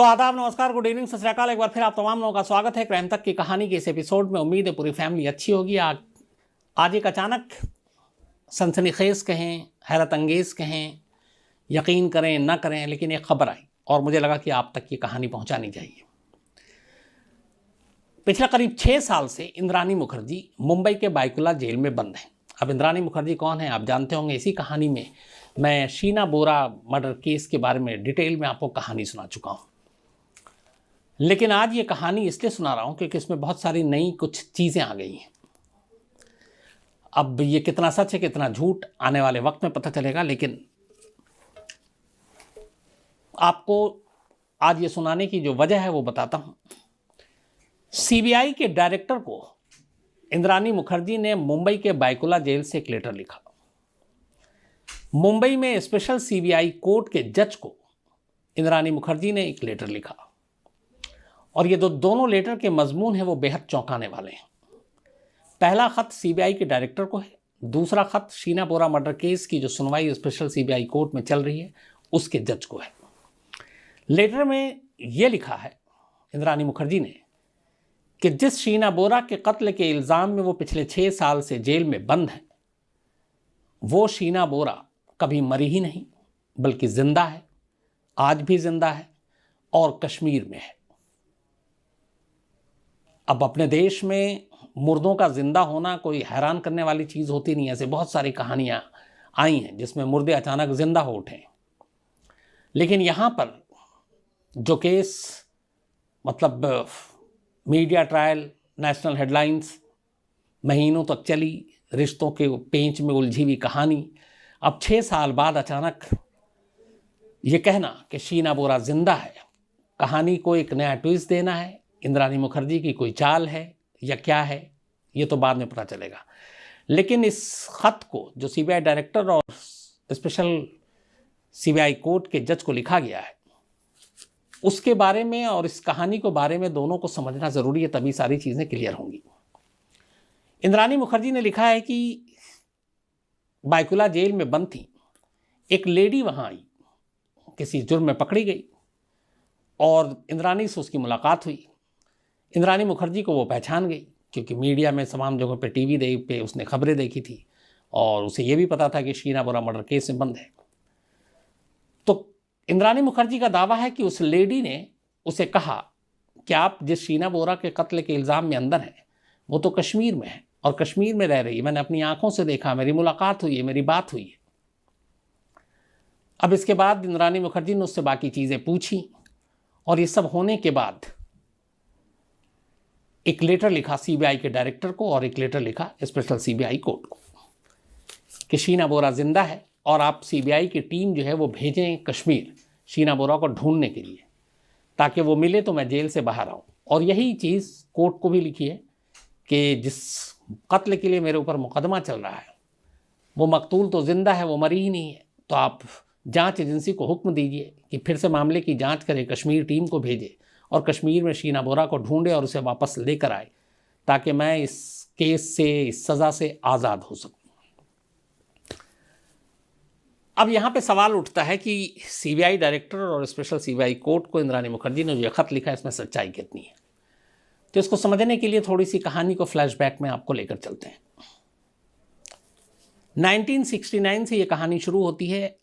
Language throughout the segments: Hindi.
तो आदाब, नमस्कार, गुड इवनिंग, सत श्री अकाल। एक बार फिर आप तमाम लोगों का स्वागत है क्राइम तक की कहानी के इस एपिसोड में। उम्मीद है पूरी फैमिली अच्छी होगी। आज एक अचानक सनसनीखेज कहें, हैरत अंगेज कहें, यकीन करें ना करें, लेकिन एक खबर आई और मुझे लगा कि आप तक ये कहानी पहुंचानी चाहिए। पिछले करीब 6 साल से इंद्रानी मुखर्जी मुंबई के बायकुला जेल में बंद हैं। अब इंद्रानी मुखर्जी कौन है आप जानते होंगे। इसी कहानी में मैं शीना बोरा मर्डर केस के बारे में डिटेल में आपको कहानी सुना चुका हूं, लेकिन आज ये कहानी इसलिए सुना रहा हूं क्योंकि इसमें बहुत सारी नई कुछ चीज़ें आ गई हैं। अब ये कितना सच है कितना झूठ आने वाले वक्त में पता चलेगा, लेकिन आपको आज ये सुनाने की जो वजह है वो बताता हूं। सीबीआई के डायरेक्टर को इंद्रानी मुखर्जी ने मुंबई के बायकुला जेल से एक लेटर लिखा। मुंबई में स्पेशल सीबीआई कोर्ट के जज को इंद्रानी मुखर्जी ने एक लेटर लिखा और ये दोनों लेटर के मजमून है वो बेहद चौंकाने वाले हैं। पहला खत सीबीआई के डायरेक्टर को है, दूसरा खत शीना बोरा मर्डर केस की जो सुनवाई स्पेशल सीबीआई कोर्ट में चल रही है उसके जज को है। लेटर में यह लिखा है इंद्रानी मुखर्जी ने कि जिस शीना बोरा के कत्ल के इल्ज़ाम में वो पिछले 6 साल से जेल में बंद है, वो शीना बोरा कभी मरी ही नहीं बल्कि जिंदा है, आज भी जिंदा है और कश्मीर में है। अब अपने देश में मुर्दों का जिंदा होना कोई हैरान करने वाली चीज़ होती नहीं है। ऐसे बहुत सारी कहानियाँ आई हैं जिसमें मुर्दे अचानक जिंदा हो उठे, लेकिन यहाँ पर जो केस मतलब मीडिया ट्रायल, नेशनल हेडलाइंस, महीनों तक चली, रिश्तों के पेंच में उलझी हुई कहानी, अब 6 साल बाद अचानक ये कहना कि शीना बोरा जिंदा है, कहानी को एक नया ट्विस्ट देना है, इंद्रानी मुखर्जी की कोई चाल है या क्या है ये तो बाद में पता चलेगा। लेकिन इस खत को जो सीबीआई डायरेक्टर और स्पेशल सीबीआई कोर्ट के जज को लिखा गया है उसके बारे में और इस कहानी को बारे में दोनों को समझना ज़रूरी है, तभी सारी चीज़ें क्लियर होंगी। इंद्रानी मुखर्जी ने लिखा है कि बायकुला जेल में बंद थी, एक लेडी वहाँ आई, किसी जुर्म में पकड़ी गई और इंद्रानी से उसकी मुलाकात हुई। इंद्रानी मुखर्जी को वो पहचान गई क्योंकि मीडिया में तमाम जगहों पे टीवी पे उसने खबरें देखी थी और उसे ये भी पता था कि शीना बोरा मर्डर केस में बंद है। तो इंद्रानी मुखर्जी का दावा है कि उस लेडी ने उसे कहा कि आप जिस शीना बोरा के कत्ल के इल्ज़ाम में अंदर हैं वो तो कश्मीर में है और कश्मीर में रह रही है, मैंने अपनी आंखों से देखा, मेरी मुलाकात हुई है, मेरी बात हुई है। अब इसके बाद इंद्रानी मुखर्जी ने उससे बाकी चीज़ें पूछी और ये सब होने के बाद एक लेटर लिखा सीबीआई के डायरेक्टर को और एक लेटर लिखा स्पेशल सीबीआई कोर्ट को कि शीना बोरा जिंदा है और आप सीबीआई की टीम जो है वो भेजें कश्मीर शीना बोरा को ढूंढने के लिए, ताकि वो मिले तो मैं जेल से बाहर आऊँ। और यही चीज़ कोर्ट को भी लिखी है कि जिस कत्ल के लिए मेरे ऊपर मुकदमा चल रहा है वो मकतूल तो जिंदा है, वो मरी ही नहीं है, तो आप जांच एजेंसी को हुक्म दीजिए कि फिर से मामले की जांच करे, कश्मीर टीम को भेजे और कश्मीर में शीना बोरा को ढूंढे और उसे वापस लेकर आए ताकि मैं इस केस से, इस सज़ा से आज़ाद हो सकूं। अब यहाँ पे सवाल उठता है कि सीबीआई डायरेक्टर और स्पेशल सीबीआई कोर्ट को इंद्रानी मुखर्जी ने जो खत लिखा है इसमें सच्चाई कितनी है। तो इसको समझने के लिए थोड़ी सी कहानी को फ्लैशबैक में आपको लेकर चलते हैं। 1969 से ये कहानी शुरू होती है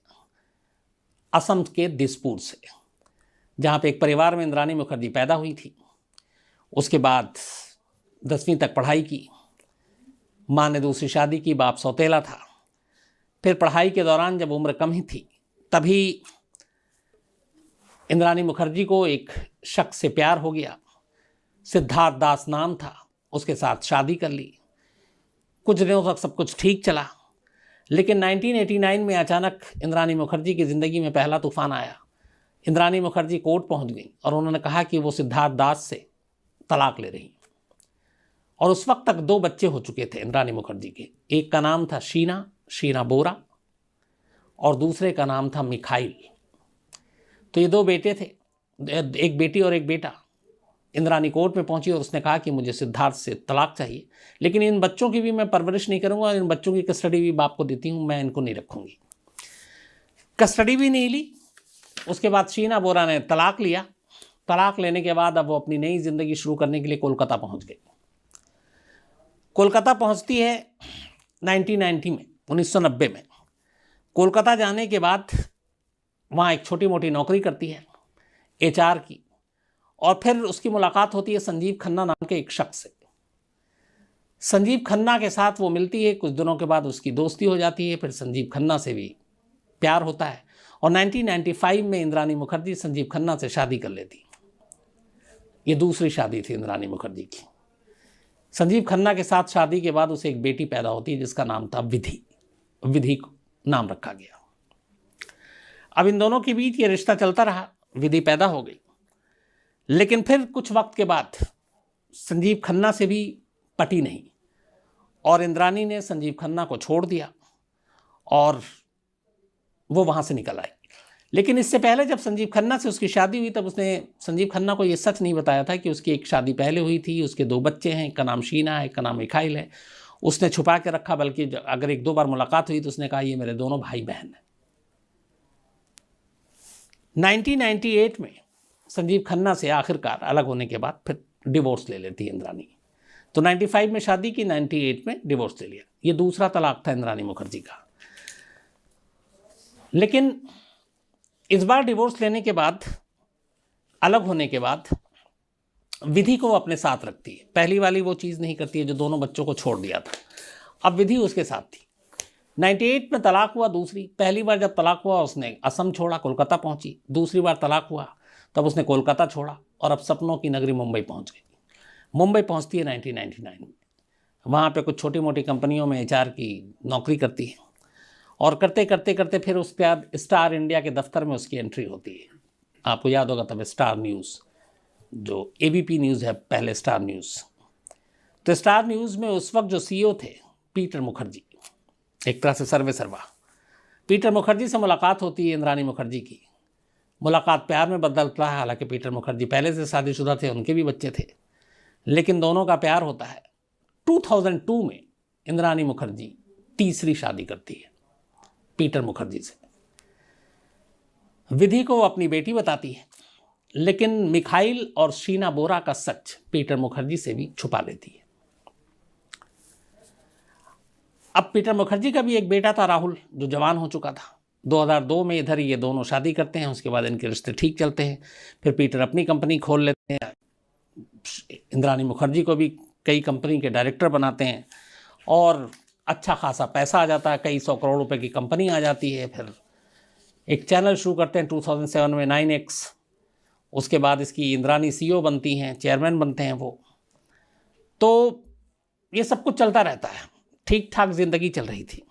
असम के दिसपुर से, जहाँ पे एक परिवार में इंद्रानी मुखर्जी पैदा हुई थी। उसके बाद 10वीं तक पढ़ाई की, माँ ने दूसरी शादी की, बाप सौतेला था। फिर पढ़ाई के दौरान जब उम्र कम ही थी तभी इंद्रानी मुखर्जी को एक शख्स से प्यार हो गया, सिद्धार्थ दास नाम था, उसके साथ शादी कर ली। कुछ दिनों तक सब कुछ ठीक चला, लेकिन 1989 में अचानक इंद्रानी मुखर्जी की ज़िंदगी में पहला तूफान आया। इंद्रानी मुखर्जी कोर्ट पहुंच गई और उन्होंने कहा कि वो सिद्धार्थ दास से तलाक ले रही और उस वक्त तक 2 बच्चे हो चुके थे इंद्रानी मुखर्जी के। एक का नाम था शीना बोरा और दूसरे का नाम था मिखाइल। तो ये 2 बेटे थे, एक बेटी और एक बेटा। इंद्रानी कोर्ट में पहुंची और उसने कहा कि मुझे सिद्धार्थ से तलाक चाहिए, लेकिन इन बच्चों की भी मैं परवरिश नहीं करूंगा, इन बच्चों की कस्टडी भी बाप को देती हूं, मैं इनको नहीं रखूंगी। कस्टडी भी नहीं ली। उसके बाद शीना बोरा ने तलाक लिया तलाक लेने के बाद अब वो अपनी नई ज़िंदगी शुरू करने के लिए कोलकाता पहुंच गई। कोलकाता पहुंचती है 1990 में, 1990 में। कोलकाता जाने के बाद वहाँ एक छोटी मोटी नौकरी करती है HR की, और फिर उसकी मुलाकात होती है संजीव खन्ना नाम के एक शख्स से। संजीव खन्ना के साथ वो मिलती है, कुछ दिनों के बाद उसकी दोस्ती हो जाती है, फिर संजीव खन्ना से भी प्यार होता है, और 1995 में इंद्राणी मुखर्जी संजीव खन्ना से शादी कर लेती। ये दूसरी शादी थी इंद्राणी मुखर्जी की। संजीव खन्ना के साथ शादी के बाद उसे एक बेटी पैदा होती है जिसका नाम था विधि। विधि को नाम रखा गया। अब इन दोनों के बीच ये रिश्ता चलता रहा, विधि पैदा हो गई, लेकिन फिर कुछ वक्त के बाद संजीव खन्ना से भी पटी नहीं, और इंद्राणी ने संजीव खन्ना को छोड़ दिया और वो वहाँ से निकल आई। लेकिन इससे पहले जब संजीव खन्ना से उसकी शादी हुई, तब उसने संजीव खन्ना को ये सच नहीं बताया था कि उसकी एक शादी पहले हुई थी, उसके 2 बच्चे हैं, एक का नाम शीना है, एक का नाम मिखाइल है। उसने छुपा के रखा, बल्कि अगर 1-2 बार मुलाकात हुई तो उसने कहा ये मेरे दोनों भाई बहन हैं। 1998 में संजीव खन्ना से आखिरकार अलग होने के बाद फिर डिवोर्स ले लेती है इंद्राणी। तो 95 में शादी की, 98 में डिवोर्स ले लिया। ये दूसरा तलाक था इंद्राणी मुखर्जी का। लेकिन इस बार डिवोर्स लेने के बाद, अलग होने के बाद, विधि को अपने साथ रखती है। पहली वाली वो चीज़ नहीं करती है जो दोनों बच्चों को छोड़ दिया था। अब विधि उसके साथ थी। 98 में तलाक हुआ दूसरी। पहली बार जब तलाक हुआ उसने असम छोड़ा, कोलकाता पहुंची। दूसरी बार तलाक हुआ तब उसने कोलकाता छोड़ा और अब सपनों की नगरी मुंबई पहुंच गई। मुंबई पहुंचती है 1999 में। वहाँ पे कुछ छोटी मोटी कंपनियों में HR की नौकरी करती है, और करते करते करते फिर उसके बाद स्टार इंडिया के दफ्तर में उसकी एंट्री होती है। आपको याद होगा तब स्टार न्यूज़, जो ABP न्यूज़ है, पहले स्टार न्यूज़। तो स्टार न्यूज़ में उस वक्त जो CEO थे पीटर मुखर्जी, एक तरह से सर्वे सर्वा। पीटर मुखर्जी से मुलाकात होती है इंद्राणी मुखर्जी की। मुलाकात प्यार में बदलता है। हालांकि पीटर मुखर्जी पहले से शादीशुदा थे, उनके भी बच्चे थे, लेकिन दोनों का प्यार होता है। 2002 में इंद्राणी मुखर्जी तीसरी शादी करती है पीटर मुखर्जी से। विधि को अपनी बेटी बताती है, लेकिन मिखाइल और शीना बोरा का सच पीटर मुखर्जी से भी छुपा लेती है। अब पीटर मुखर्जी का भी एक बेटा था राहुल, जो जवान हो चुका था। 2002 में इधर ये दोनों शादी करते हैं, उसके बाद इनके रिश्ते ठीक चलते हैं। फिर पीटर अपनी कंपनी खोल लेते हैं, इंद्राणी मुखर्जी को भी कई कंपनी के डायरेक्टर बनाते हैं, और अच्छा खासा पैसा आ जाता है, कई 100 करोड़ रुपए की कंपनी आ जाती है। फिर एक चैनल शुरू करते हैं 2007 में, 9X। उसके बाद इसकी इंद्राणी CEO बनती हैं, चेयरमैन बनते हैं वो। तो ये सब कुछ चलता रहता है, ठीक ठाक जिंदगी चल रही थी।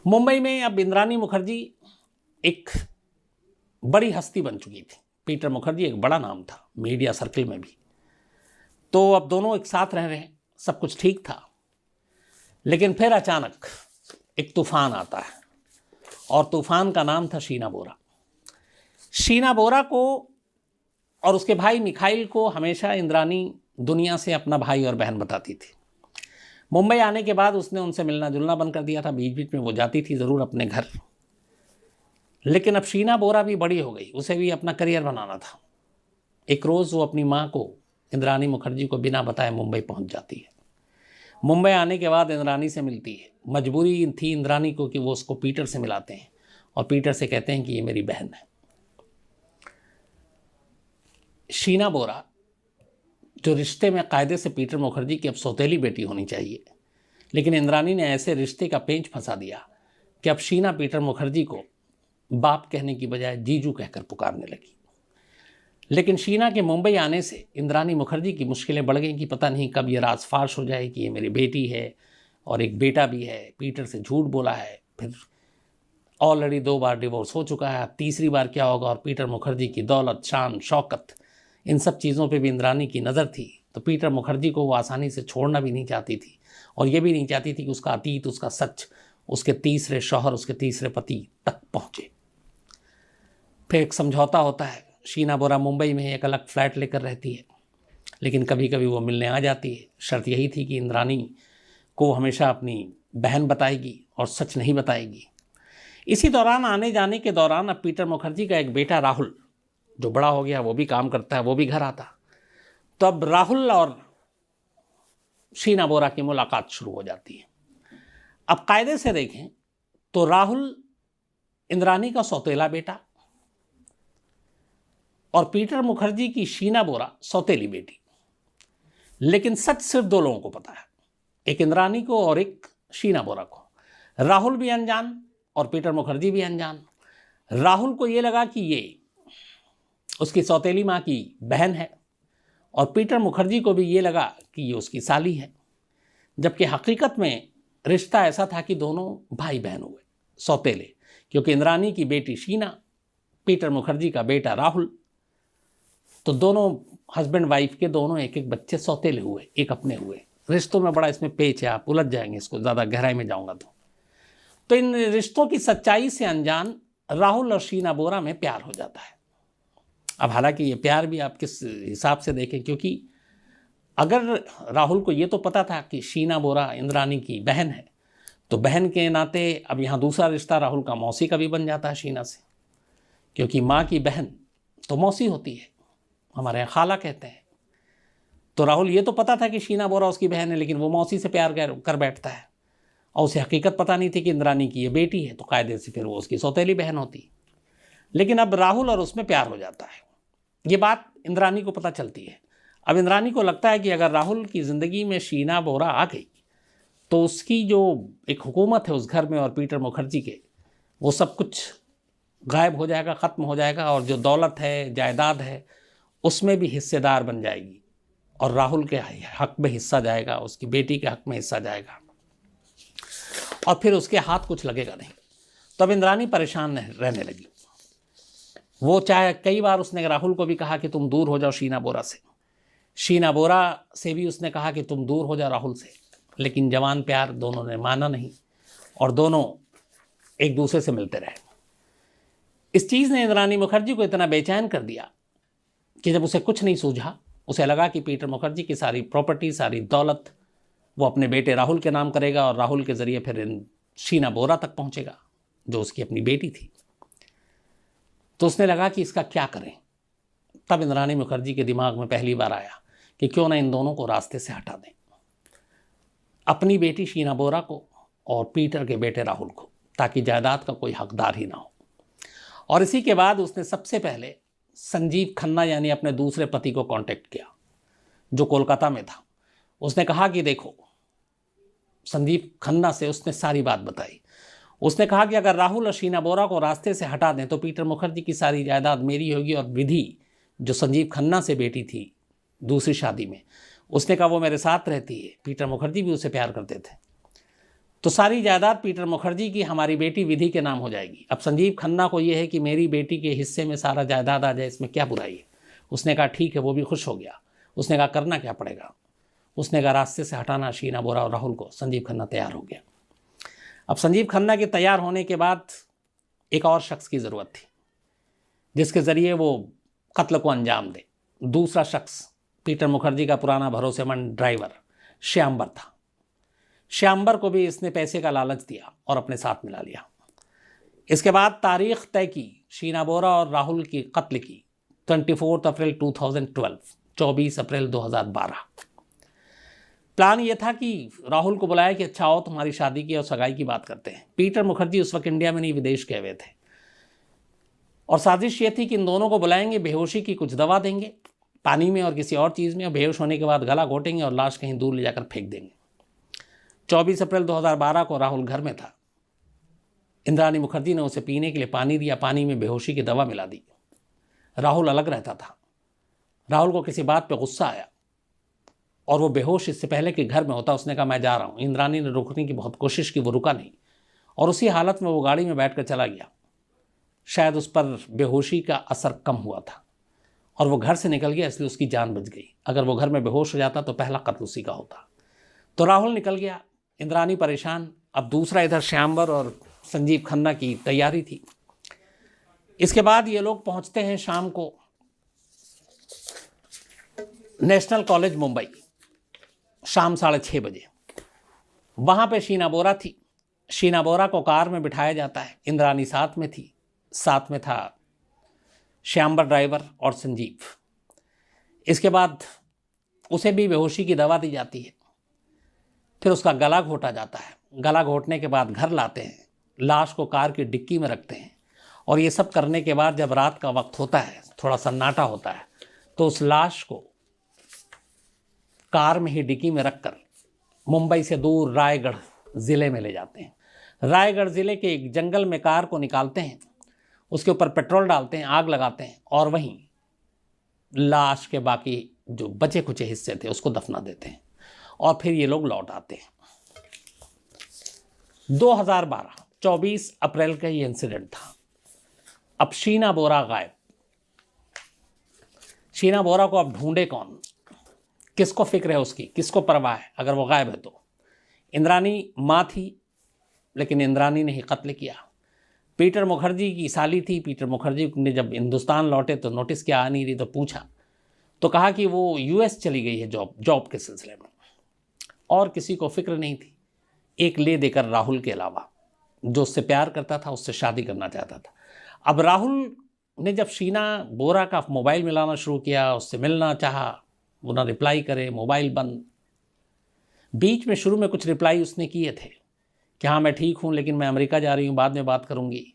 मुंबई में अब इंद्राणी मुखर्जी एक बड़ी हस्ती बन चुकी थी। पीटर मुखर्जी एक बड़ा नाम था मीडिया सर्कल में भी। तो अब दोनों एक साथ रह रहे हैं, सब कुछ ठीक था। लेकिन फिर अचानक एक तूफान आता है, और तूफान का नाम था शीना बोरा। शीना बोरा को और उसके भाई मिखाइल को हमेशा इंद्राणी दुनिया से अपना भाई और बहन बताती थी। मुंबई आने के बाद उसने उनसे मिलना जुलना बंद कर दिया था। बीच बीच में वो जाती थी ज़रूर अपने घर, लेकिन अब शीना बोरा भी बड़ी हो गई, उसे भी अपना करियर बनाना था। एक रोज़ वो अपनी माँ को, इंद्राणी मुखर्जी को, बिना बताए मुंबई पहुंच जाती है। मुंबई आने के बाद इंद्राणी से मिलती है। मजबूरी थी इंद्राणी को कि वो उसको पीटर से मिलाते हैं, और पीटर से कहते हैं कि ये मेरी बहन है। शीना बोरा, जो रिश्ते में कायदे से पीटर मुखर्जी की अब सौतेली बेटी होनी चाहिए, लेकिन इंद्राणी ने ऐसे रिश्ते का पेंच फंसा दिया कि अब शीना पीटर मुखर्जी को बाप कहने की बजाय जीजू कहकर पुकारने लगी। लेकिन शीना के मुंबई आने से इंद्राणी मुखर्जी की मुश्किलें बढ़ गईं कि पता नहीं कब ये राज फाश हो जाए कि ये मेरी बेटी है और एक बेटा भी है। पीटर से झूठ बोला है, फिर ऑलरेडी 2 बार डिवोर्स हो चुका है, तीसरी बार क्या होगा। और पीटर मुखर्जी की दौलत, शान, शौकत, इन सब चीज़ों पे भी इंद्राणी की नज़र थी। तो पीटर मुखर्जी को वो आसानी से छोड़ना भी नहीं चाहती थी, और ये भी नहीं चाहती थी कि उसका अतीत, उसका सच, उसके तीसरे शौहर, उसके तीसरे पति तक पहुँचे। फिर एक समझौता होता है। शीना बोरा मुंबई में एक अलग फ्लैट लेकर रहती है, लेकिन कभी कभी वो मिलने आ जाती है। शर्त यही थी कि इंद्राणी को हमेशा अपनी बहन बताएगी और सच नहीं बताएगी। इसी दौरान, आने जाने के दौरान, अब पीटर मुखर्जी का एक बेटा राहुल जो बड़ा हो गया वो भी काम करता है, वो भी घर आता। तो अब राहुल और शीना बोरा की मुलाकात शुरू हो जाती है। अब कायदे से देखें तो राहुल इंद्राणी का सौतेला बेटा और पीटर मुखर्जी की शीना बोरा सौतेली बेटी। लेकिन सच सिर्फ दो लोगों को पता है, एक इंद्राणी को और एक शीना बोरा को। राहुल भी अनजान और पीटर मुखर्जी भी अनजान। राहुल को यह लगा कि ये उसकी सौतेली माँ की बहन है और पीटर मुखर्जी को भी ये लगा कि ये उसकी साली है, जबकि हकीकत में रिश्ता ऐसा था कि दोनों भाई बहन हुए सौतेले, क्योंकि इंद्राणी की बेटी शीना, पीटर मुखर्जी का बेटा राहुल। तो दोनों हस्बैंड वाइफ के दोनों एक एक बच्चे सौतेले हुए, एक अपने हुए। रिश्तों में बड़ा इसमें पेच है, आप उलझ जाएंगे इसको ज़्यादा गहराई में जाऊंगा तो इन रिश्तों की सच्चाई से अनजान राहुल और शीना बोरा में प्यार हो जाता है। अब हालांकि ये प्यार भी आप किस हिसाब से देखें, क्योंकि अगर राहुल को ये तो पता था कि शीना बोरा इंद्राणी की बहन है, तो बहन के नाते अब यहाँ दूसरा रिश्ता राहुल का मौसी का भी बन जाता है शीना से, क्योंकि माँ की बहन तो मौसी होती है, हमारे यहाँ खाला कहते हैं। तो राहुल ये तो पता था कि शीना बोरा उसकी बहन है, लेकिन वो मौसी से प्यार कर बैठता है और उसे हकीकत पता नहीं थी कि इंद्राणी की ये बेटी है, तो कायदे से फिर वो उसकी सौतेली बहन होती। लेकिन अब राहुल और उसमें प्यार हो जाता है। ये बात इंद्राणी को पता चलती है। अब इंद्राणी को लगता है कि अगर राहुल की ज़िंदगी में शीना बोरा आ गई तो उसकी जो एक हुकूमत है उस घर में और पीटर मुखर्जी के, वो सब कुछ गायब हो जाएगा, ख़त्म हो जाएगा, और जो दौलत है, जायदाद है, उसमें भी हिस्सेदार बन जाएगी और राहुल के हक में हिस्सा जाएगा, उसकी बेटी के हक में हिस्सा जाएगा और फिर उसके हाथ कुछ लगेगा नहीं। तब इंद्राणी परेशान रहने लगी। वो चाहे कई बार उसने राहुल को भी कहा कि तुम दूर हो जाओ शीना बोरा से, शीना बोरा से भी उसने कहा कि तुम दूर हो जाओ राहुल से, लेकिन जवान प्यार दोनों ने माना नहीं और दोनों एक दूसरे से मिलते रहे। इस चीज़ ने इंद्राणी मुखर्जी को इतना बेचैन कर दिया कि जब उसे कुछ नहीं सूझा, उसे लगा कि पीटर मुखर्जी की सारी प्रॉपर्टी, सारी दौलत वो अपने बेटे राहुल के नाम करेगा और राहुल के ज़रिए फिर शीना बोरा तक पहुंचेगा जो उसकी अपनी बेटी थी। तो उसने लगा कि इसका क्या करें। तब इंद्राणी मुखर्जी के दिमाग में पहली बार आया कि क्यों ना इन दोनों को रास्ते से हटा दें, अपनी बेटी शीना बोरा को और पीटर के बेटे राहुल को, ताकि जायदाद का कोई हकदार ही ना हो। और इसी के बाद उसने सबसे पहले संजीव खन्ना यानी अपने दूसरे पति को कांटेक्ट किया जो कोलकाता में था। उसने कहा कि देखो, संजीव खन्ना से उसने सारी बात बताई। उसने कहा कि अगर राहुल और शीना बोरा को रास्ते से हटा दें तो पीटर मुखर्जी की सारी जायदाद मेरी होगी, और विधि जो संजीव खन्ना से बेटी थी दूसरी शादी में, उसने कहा वो मेरे साथ रहती है, पीटर मुखर्जी भी उसे प्यार करते थे, तो सारी जायदाद पीटर मुखर्जी की हमारी बेटी विधि के नाम हो जाएगी। अब संजीव खन्ना को यह है कि मेरी बेटी के हिस्से में सारा जायदाद आ जाए, इसमें क्या बुराई है। उसने कहा ठीक है, वो भी खुश हो गया। उसने कहा करना क्या पड़ेगा। उसने कहा रास्ते से हटाना शीना बोरा और राहुल को। संजीव खन्ना तैयार हो गया। अब संजीव खन्ना के तैयार होने के बाद एक और शख्स की ज़रूरत थी जिसके ज़रिए वो कत्ल को अंजाम दे। दूसरा शख्स पीटर मुखर्जी का पुराना भरोसेमंद ड्राइवर श्यामबर था। श्यामबर को भी इसने पैसे का लालच दिया और अपने साथ मिला लिया। इसके बाद तारीख तय की शीना बोरा और राहुल की कत्ल की 24 अप्रैल 2012, 24 अप्रैल 2012। प्लान ये था कि राहुल को बुलाया कि अच्छा आओ तुम्हारी शादी की और सगाई की बात करते हैं। पीटर मुखर्जी उस वक्त इंडिया में नहीं, विदेश गए हुए थे, और साजिश ये थी कि इन दोनों को बुलाएंगे, बेहोशी की कुछ दवा देंगे पानी में और किसी और चीज़ में, और बेहोश होने के बाद गला घोटेंगे और लाश कहीं दूर ले जाकर फेंक देंगे। 24 अप्रैल 2012 को राहुल घर में था। इंद्राणी मुखर्जी ने उसे पीने के लिए पानी दिया, पानी में बेहोशी की दवा मिला दी। राहुल अलग रहता था। राहुल को किसी बात पे गुस्सा आया और वो बेहोश इससे पहले कि घर में होता उसने कहा मैं जा रहा हूँ। इंद्राणी ने रोकने की बहुत कोशिश की, वो रुका नहीं और उसी हालत में वो गाड़ी में बैठकर चला गया। शायद उस पर बेहोशी का असर कम हुआ था और वो घर से निकल गया, इसलिए उसकी जान बच गई। अगर वो घर में बेहोश हो जाता तो पहला कत्ल उसी का होता। तो राहुल निकल गया, इंद्राणी परेशान। अब दूसरा इधर श्यामबर और संजीव खन्ना की तैयारी थी। इसके बाद ये लोग पहुंचते हैं शाम को नेशनल कॉलेज मुंबई, शाम 6:30 बजे। वहाँ पे शीना बोरा थी। शीना बोरा को कार में बिठाया जाता है। इंद्राणी साथ में थी, साथ में था श्यामबर ड्राइवर और संजीव। इसके बाद उसे भी बेहोशी की दवा दी जाती है। फिर उसका गला घोटा जाता है। गला घोटने के बाद घर लाते हैं, लाश को कार की डिक्की में रखते हैं, और ये सब करने के बाद जब रात का वक्त होता है, थोड़ा सन्नाटा होता है, तो उस लाश को कार में ही डिक्की में रखकर मुंबई से दूर रायगढ़ ज़िले में ले जाते हैं। रायगढ़ ज़िले के एक जंगल में कार को निकालते हैं, उसके ऊपर पेट्रोल डालते हैं, आग लगाते हैं, और वहीं लाश के बाकी जो बचे कुचे हिस्से थे उसको दफना देते हैं, और फिर ये लोग लौट आते हैं। 2012 24 अप्रैल का ये इंसिडेंट था। अब शीना बोरा गायब। शीना बोरा को अब ढूंढे कौन? किसको फिक्र है उसकी? किसको परवाह है अगर वो गायब है तो? इंद्रानी माँ थी, लेकिन इंद्रानी ने ही कत्ल किया। पीटर मुखर्जी की साली थी। पीटर मुखर्जी ने जब हिंदुस्तान लौटे तो नोटिस क्या आ नहीं रही, तो पूछा तो कहा कि वो यूएस चली गई है जॉब के सिलसिले में। और किसी को फिक्र नहीं थी, एक ले देकर राहुल के अलावा, जो उससे प्यार करता था, उससे शादी करना चाहता था। अब राहुल ने जब शीना बोरा का मोबाइल मिलाना शुरू किया, उससे मिलना चाहा, वो ना रिप्लाई करे, मोबाइल बंद। बीच में शुरू में कुछ रिप्लाई उसने किए थे कि हाँ मैं ठीक हूँ, लेकिन मैं अमेरिका जा रही हूँ, बाद में बात करूँगी।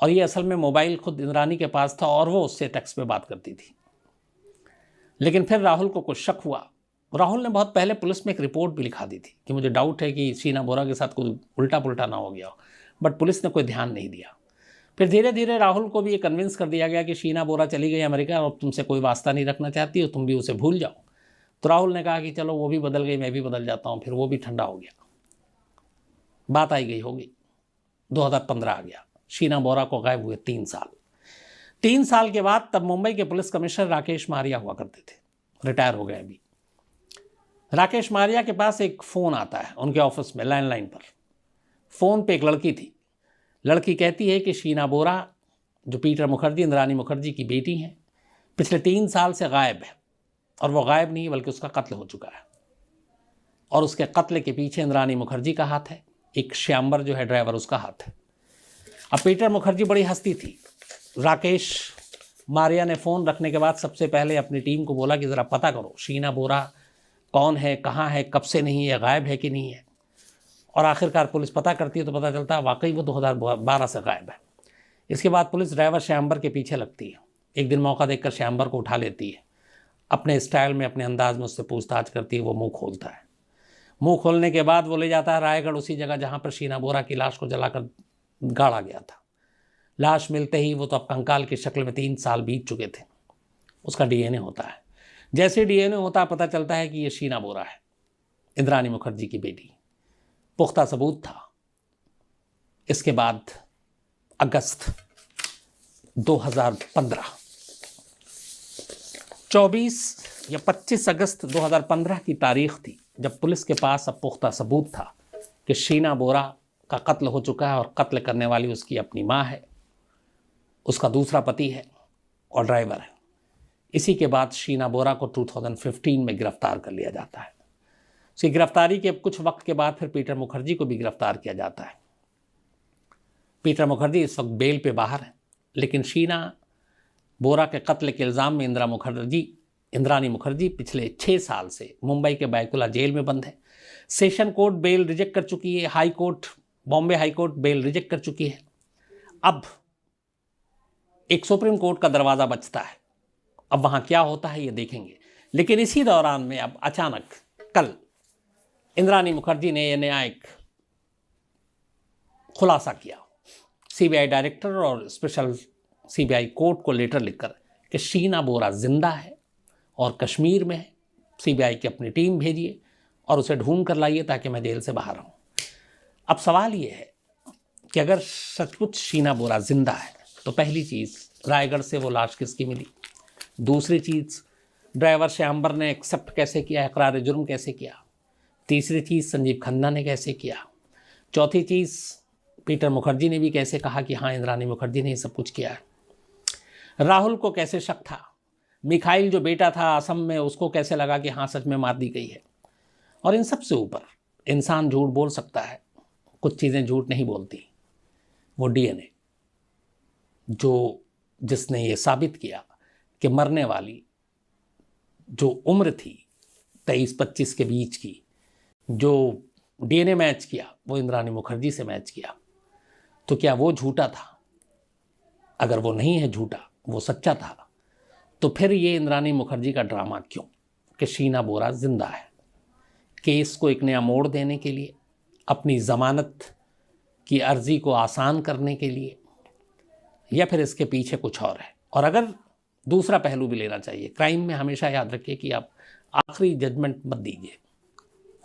और ये असल में मोबाइल खुद इंद्रानी के पास था और वो उससे टेक्स्ट पे बात करती थी। लेकिन फिर राहुल को कुछ शक हुआ। राहुल ने बहुत पहले पुलिस में एक रिपोर्ट भी लिखा दी थी कि मुझे डाउट है कि शीना बोरा के साथ कुछ उल्टा पुल्टा ना हो गया हो, बट पुलिस ने कोई ध्यान नहीं दिया। फिर धीरे धीरे राहुल को भी ये कन्विंस कर दिया गया कि शीना बोरा चली गई अमेरिका और तुमसे कोई वास्ता नहीं रखना चाहती हो, तुम भी उसे भूल जाओ। तो राहुल ने कहा कि चलो वो भी बदल गई, मैं भी बदल जाता हूँ। फिर वो भी ठंडा हो गया, बात आई गई होगी। 2015 आ गया। शीना बोरा को गायब हुए 3 साल। 3 साल के बाद तब मुंबई के पुलिस कमिश्नर राकेश मारिया हुआ करते थे, रिटायर हो गए अभी। राकेश मारिया के पास एक फ़ोन आता है उनके ऑफिस में, लैंडलाइन पर। फ़ोन पे एक लड़की थी। लड़की कहती है कि शीना बोरा, जो पीटर मुखर्जी, इंद्रानी मुखर्जी की बेटी हैं, पिछले 3 साल से गायब है। और वो गायब नहीं बल्कि उसका कत्ल हो चुका है, और उसके कत्ल के पीछे इंद्रानी मुखर्जी का हाथ है, एक श्यामबर जो है ड्राइवर उसका हाथ है। अब पीटर मुखर्जी बड़ी हस्ती थी। राकेश मारिया ने फ़ोन रखने के बाद सबसे पहले अपनी टीम को बोला कि ज़रा पता करो शीना बोरा कौन है, कहाँ है, कब से नहीं है, गायब है कि नहीं है। और आखिरकार पुलिस पता करती है तो पता चलता है वाकई वो 2012 से गायब है। इसके बाद पुलिस ड्राइवर श्यामबर के पीछे लगती है। एक दिन मौका देखकर श्यामबर को उठा लेती है, अपने स्टाइल में, अपने अंदाज में उससे पूछताछ करती है। वो मुंह खोलता है। मुंह खोलने के बाद वो ले जाता है रायगढ़, उसी जगह जहाँ पर शीना बोरा की लाश को जलाकर गाड़ा गया था। लाश मिलते ही, वो तो अब कंकाल की शक्ल में 3 साल बीत चुके थे, उसका डीएनए होता है। जैसे डीएनए होता है पता चलता है कि ये शीना बोरा है, इंद्रानी मुखर्जी की बेटी। पुख्ता सबूत था। इसके बाद अगस्त 2015, 24 या 25 अगस्त 2015 की तारीख थी जब पुलिस के पास अब पुख्ता सबूत था कि शीना बोरा का कत्ल हो चुका है, और कत्ल करने वाली उसकी अपनी माँ है, उसका दूसरा पति है और ड्राइवर है। इसी के बाद शीना बोरा को 2015 में गिरफ्तार कर लिया जाता है। उसकी गिरफ्तारी के कुछ वक्त के बाद फिर पीटर मुखर्जी को भी गिरफ्तार किया जाता है। पीटर मुखर्जी इस वक्त बेल पे बाहर है, लेकिन शीना बोरा के कत्ल के इल्ज़ाम में इंद्रानी मुखर्जी पिछले 6 साल से मुंबई के बैकुला जेल में बंद है। सेशन कोर्ट बेल रिजेक्ट कर चुकी है, high court, Bombay high court bell reject कर चुकी है। अब एक सुप्रीम कोर्ट का दरवाज़ा बचता है। अब वहाँ क्या होता है ये देखेंगे। लेकिन इसी दौरान में अब अचानक कल इंद्रानी मुखर्जी ने यह नया एक खुलासा किया। सीबीआई डायरेक्टर और स्पेशल सीबीआई कोर्ट को लेटर लिखकर कि शीना बोरा जिंदा है और कश्मीर में है, सीबीआई की अपनी टीम भेजिए और उसे ढूंढ कर लाइए ताकि मैं जेल से बाहर आऊँ। अब सवाल ये है कि अगर सचमुच शीना बोरा जिंदा है तो पहली चीज़, रायगढ़ से वो लाश किसकी मिली? दूसरी चीज़, ड्राइवर श्यामबर ने एक्सेप्ट कैसे किया, इकरार जुर्म कैसे किया? तीसरी चीज़, संजीव खन्ना ने कैसे किया? चौथी चीज़, पीटर मुखर्जी ने भी कैसे कहा कि हाँ इंद्रानी मुखर्जी ने ये सब कुछ किया है? राहुल को कैसे शक था? मिखाइल जो बेटा था असम में, उसको कैसे लगा कि हाँ सच में मार दी गई है? और इन सब से ऊपर इंसान झूठ बोल सकता है, कुछ चीज़ें झूठ नहीं बोलती। वो डीएनए जो जिसने ये साबित किया कि मरने वाली जो उम्र थी 23-25 के बीच की, जो डीएनए मैच किया वो इंद्राणी मुखर्जी से मैच किया, तो क्या वो झूठा था? अगर वो नहीं है झूठा, वो सच्चा था, तो फिर ये इंद्राणी मुखर्जी का ड्रामा क्यों कि शीना बोरा जिंदा है? केस को एक नया मोड़ देने के लिए, अपनी ज़मानत की अर्जी को आसान करने के लिए, या फिर इसके पीछे कुछ और है? और अगर दूसरा पहलू भी लेना चाहिए, क्राइम में हमेशा याद रखिए कि आप आखिरी जजमेंट मत दीजिए,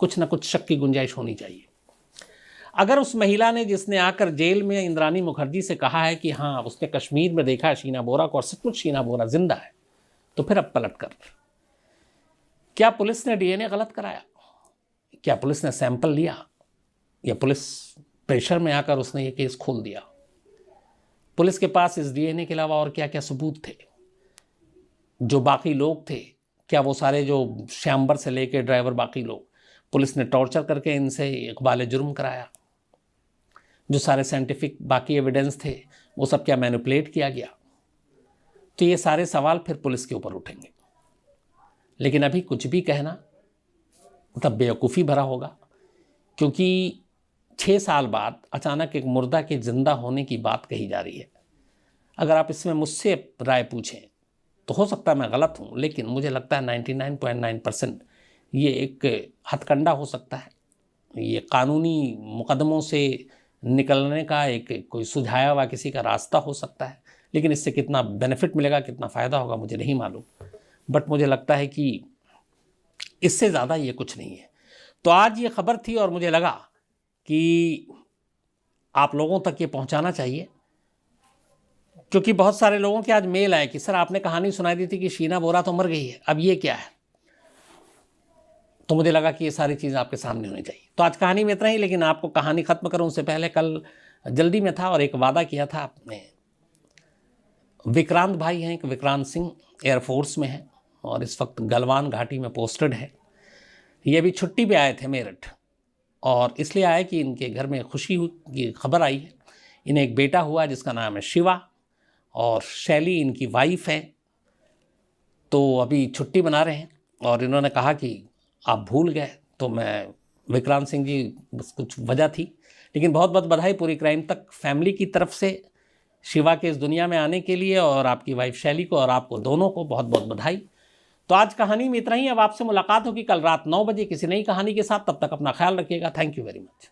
कुछ ना कुछ शक की गुंजाइश होनी चाहिए। अगर उस महिला ने जिसने आकर जेल में इंद्राणी मुखर्जी से कहा है कि हाँ उसने कश्मीर में देखा है शीना बोरा को और सचमुच शीना बोरा जिंदा है, तो फिर अब पलट कर क्या पुलिस ने डीएनए गलत कराया? क्या पुलिस ने सैंपल लिया? या पुलिस प्रेशर में आकर उसने ये केस खोल दिया? पुलिस के पास इस डीएनए के अलावा और क्या क्या सबूत थे? जो बाकी लोग थे, क्या वो सारे जो श्यामबर से लेकर ड्राइवर बाकी लोग, पुलिस ने टॉर्चर करके इनसे इकबाल जुर्म कराया? जो सारे साइंटिफिक बाकी एविडेंस थे वो सब क्या मैनिपुलेट किया गया? तो ये सारे सवाल फिर पुलिस के ऊपर उठेंगे। लेकिन अभी कुछ भी कहना तब बेवकूफ़ी भरा होगा, क्योंकि 6 साल बाद अचानक एक मुर्दा के जिंदा होने की बात कही जा रही है। अगर आप इसमें मुझसे राय पूछें तो हो सकता है मैं गलत हूँ, लेकिन मुझे लगता है 99.9% ये एक हथकंडा हो सकता है, ये कानूनी मुकदमों से निकलने का एक कोई सुझाया हुआ किसी का रास्ता हो सकता है। लेकिन इससे कितना बेनिफिट मिलेगा, कितना फ़ायदा होगा, मुझे नहीं मालूम, बट मुझे लगता है कि इससे ज़्यादा ये कुछ नहीं है। तो आज ये खबर थी और मुझे लगा कि आप लोगों तक ये पहुंचाना चाहिए, क्योंकि बहुत सारे लोगों के आज मेल आए कि सर आपने कहानी सुनाई दी थी कि शीना बोरा तो मर गई है, अब ये क्या है? तो मुझे लगा कि ये सारी चीज़ें आपके सामने होनी चाहिए। तो आज कहानी में इतना ही, लेकिन आपको कहानी ख़त्म करूं उससे पहले कल जल्दी में था और एक वादा किया था आपने। विक्रांत भाई हैं, एक विक्रांत सिंह एयरफोर्स में हैं और इस वक्त गलवान घाटी में पोस्टेड है। ये भी छुट्टी पे आए थे मेरठ, और इसलिए आए कि इनके घर में खुशी की खबर आई है। इन्हें एक बेटा हुआ जिसका नाम है शिवा, और शैली इनकी वाइफ है। तो अभी छुट्टी मना रहे हैं और इन्होंने कहा कि आप भूल गए, तो मैं विक्रांत सिंह जी बस कुछ वजह थी, लेकिन बहुत बहुत बधाई पूरी क्राइम तक फैमिली की तरफ से शिवा के इस दुनिया में आने के लिए, और आपकी वाइफ शैली को और आपको दोनों को बहुत बहुत बधाई। तो आज कहानी में इतना ही। अब आपसे मुलाकात होगी कल रात 9 बजे किसी नई कहानी के साथ। तब तक अपना ख्याल रखिएगा। Thank you very much.